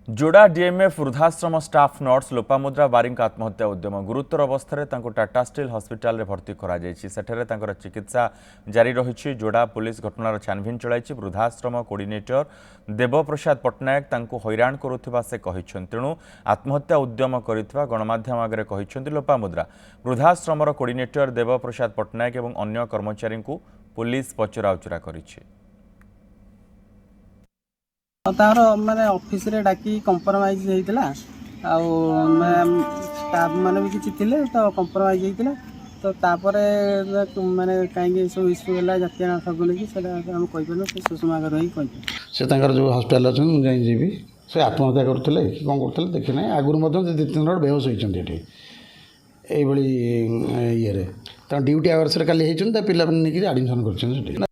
जोड़ा डीएमएफ वृद्धाश्रम staff nurse Lopamudra बारिंग आत्महत्या उद्यम गुरुतर अवस्था टाटा स्टील हस्पिटाल रे भर्ती कर चिकित्सा जारी रही। जोड़ा पुलिस घटनार छानभिन चलाई। वृद्धाश्रम कोऑर्डिनेटर देवप्रसाद पट्टनायक हैरान करुवा से तेणु आत्महत्या उद्यम कर गणमाध्यम आगे कहते लोपामुद्रा। वृद्धाश्रम कोऑर्डिनेटर देवप्रसाद पट्टनायक और अन्य कर्मचारी को पुलिस पचराउचरा करिछि। तार माने ऑफिस रे डाकी कंप्रोमाइज होइतला स्टाफ माने भी किछि थिले तो कंप्रोमाइज होइतला तो तापरे माने काहे सब इश्यू होला जातीय नाटक कि सेटा हम कहि परनो से सुषमा घर ही कहि से तांकर जो हॉस्पिटल अछन जाई जीबी से आत्महत्या करथिले कि कोन करथिले देखि नै आगुर मधो दे तीन रोड बेहोश होइछन एठी एई बळी ये रे त ड्यूटी आवर्स रे काली हेछन त पिला ने कि एडमिशन करछन सेठी।